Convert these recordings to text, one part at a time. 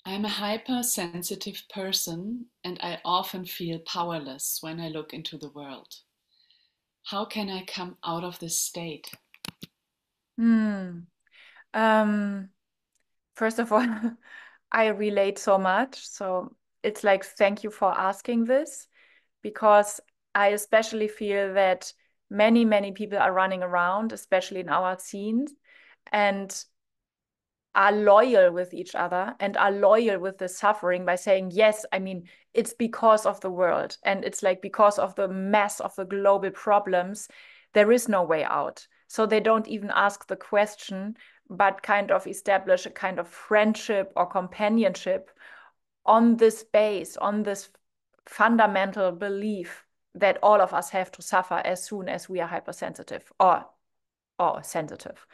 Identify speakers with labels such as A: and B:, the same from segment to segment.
A: I'm a hypersensitive person and I often feel powerless when I look into the world. How can I come out of this state?
B: Hmm. Um, First of all, I relate so much. So it's like, thank you for asking this because I especially feel that many people are running around, especially in our scenes, and are loyal with each other and are loyal with the suffering by saying, yes, I mean, it's because of the world. And it's like because of the mass of the global problems, there is no way out. So they don't even ask the question, but kind of establish a kind of friendship or companionship on this base, on this fundamental belief that all of us have to suffer as soon as we are hypersensitive or sensitive.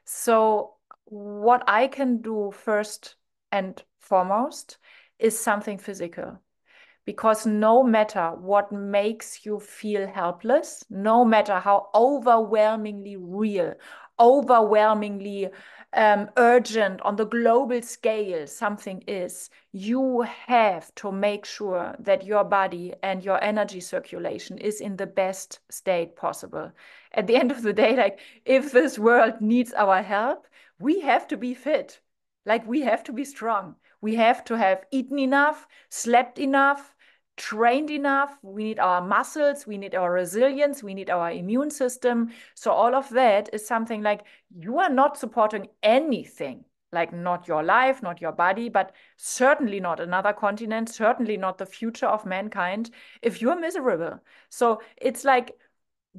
B: So, what I can do first and foremost is something physical. Because no matter what makes you feel helpless, no matter how overwhelmingly real, overwhelmingly urgent on the global scale something is, you have to make sure that your body and your energy circulation is in the best state possible. At the end of the day, like if this world needs our help, we have to be fit. Like we have to be strong. We have to have eaten enough, slept enough, trained enough. We need our muscles, we need our resilience, we need our immune system. So all of that is something like you are not supporting anything, like not your life, not your body, but certainly not another continent, certainly not the future of mankind if you're miserable. So it's like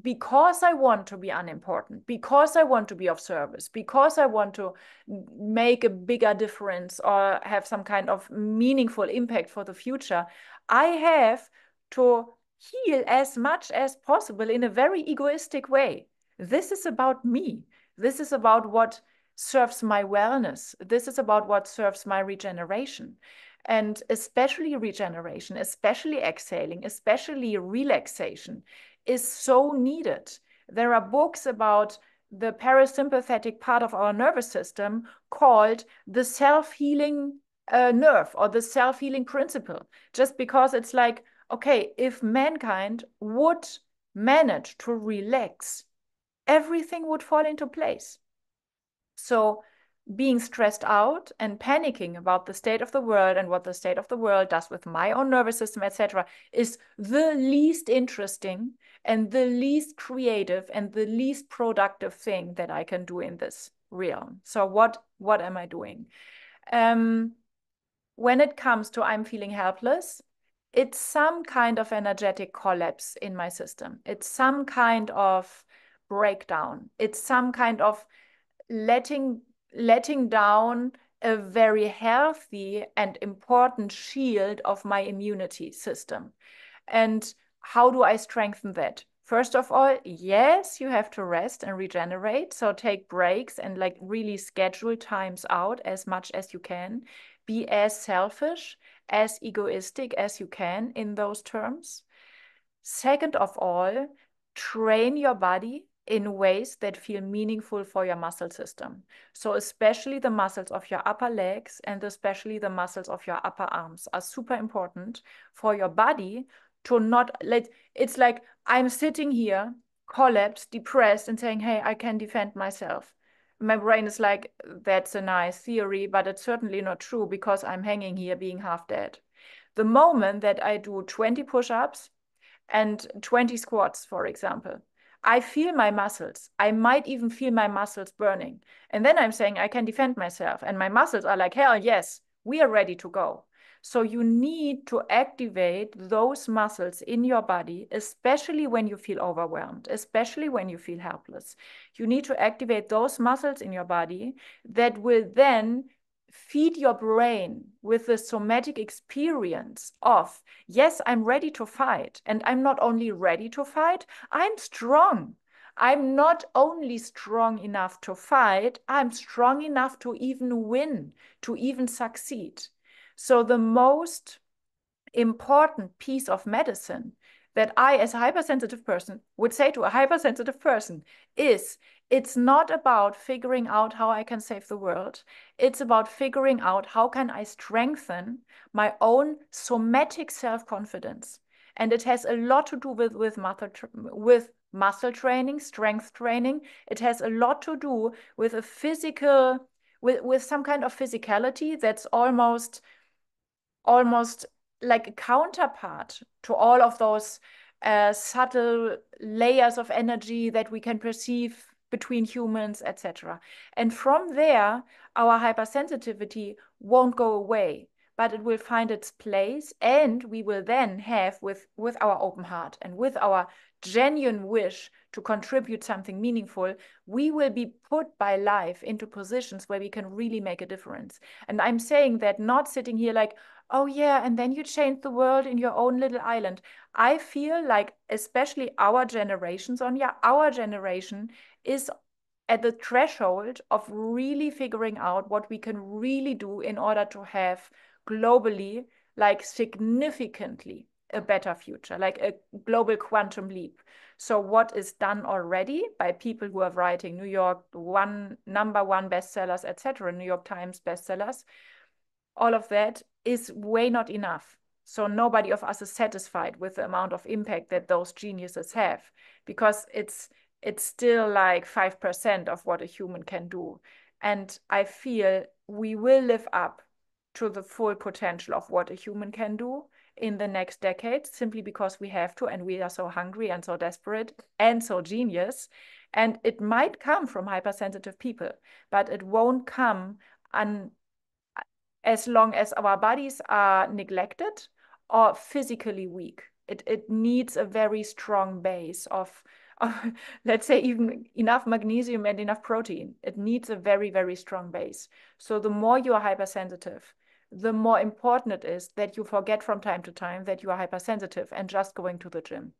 B: because I want to be unimportant, because I want to be of service, because I want to make a bigger difference or have some kind of meaningful impact for the future, I have to heal as much as possible in a very egoistic way. This is about me. This is about what serves my wellness. This is about what serves my regeneration. And especially regeneration, especially exhaling, especially relaxation is so needed. There are books about the parasympathetic part of our nervous system called the self-healing nerve or the self-healing principle, just because it's like, okay, if mankind would manage to relax, everything would fall into place. So being stressed out and panicking about the state of the world and what the state of the world does with my own nervous system, etc., is the least interesting and the least creative and the least productive thing that I can do in this realm. So what am I doing? Um, when it comes to I'm feeling helpless, it's some kind of energetic collapse in my system. It's some kind of breakdown. It's some kind of letting letting down a very healthy and important shield of my immunity system. And how do I strengthen that? First of all, yes, you have to rest and regenerate. So take breaks and like really schedule times out as much as you can. Be as selfish, as egoistic as you can in those terms. Second of all, train your body in ways that feel meaningful for your muscle system. So especially the muscles of your upper legs and especially the muscles of your upper arms are super important for your body to not let, it's like I'm sitting here collapsed, depressed and saying, hey, I can defend myself. My brain is like, that's a nice theory, but it's certainly not true because I'm hanging here being half dead. The moment that I do 20 push-ups and 20 squats, for example, I feel my muscles. I might even feel my muscles burning. And then I'm saying I can defend myself. And my muscles are like, hell yes, we are ready to go. So you need to activate those muscles in your body, especially when you feel overwhelmed, especially when you feel helpless. You need to activate those muscles in your body that will then feed your brain with the somatic experience of, yes, I'm ready to fight. And I'm not only ready to fight, I'm strong. I'm not only strong enough to fight, I'm strong enough to even win, to even succeed. So the most important piece of medicine that I, as a hypersensitive person, would say to a hypersensitive person is It's not about figuring out how I can save the world. It's about figuring out how can I strengthen my own somatic self-confidence. And it has a lot to do with muscle training, strength training. It has a lot to do with a physical, with some kind of physicality that's almost like a counterpart to all of those subtle layers of energy that we can perceive between humans, etc. And from there, our hypersensitivity won't go away, but it will find its place, and we will then have, with our open heart and with our genuine wish to contribute something meaningful, we will be put by life into positions where we can really make a difference. And I'm saying that not sitting here like, oh yeah, and then you change the world in your own little island. I feel like, especially our generation, Sonja, our generation is at the threshold of really figuring out what we can really do in order to have globally, like significantly, a better future, like a global quantum leap. So what is done already by people who are writing New York #1 bestsellers, etc., New York Times bestsellers, all of that is way not enough. So nobody of us is satisfied with the amount of impact that those geniuses have, because it's still like 5% of what a human can do. And I feel we will live up to the full potential of what a human can do in the next decade, simply because we have to, and we are so hungry and so desperate and so genius. And it might come from hypersensitive people, but it won't come as long as our bodies are neglected or physically weak. It needs a very strong base of let's say, even enough magnesium and enough protein. It needs a very, very strong base. So the more you are hypersensitive, the more important it is that you forget from time to time that you are hypersensitive and just going to the gym.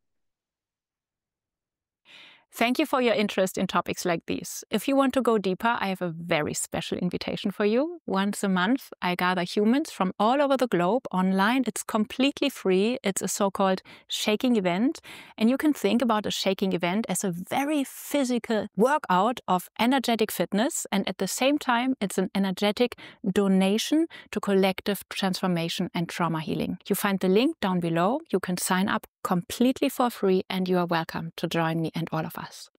C: Thank you for your interest in topics like these. If you want to go deeper, I have a very special invitation for you. Once a month, I gather humans from all over the globe online. It's completely free. It's a so-called shaking event. And you can think about a shaking event as a very physical workout of energetic fitness. And at the same time, it's an energetic donation to collective transformation and trauma healing. You find the link down below. You can sign up completely for free, and you are welcome to join me and all of us.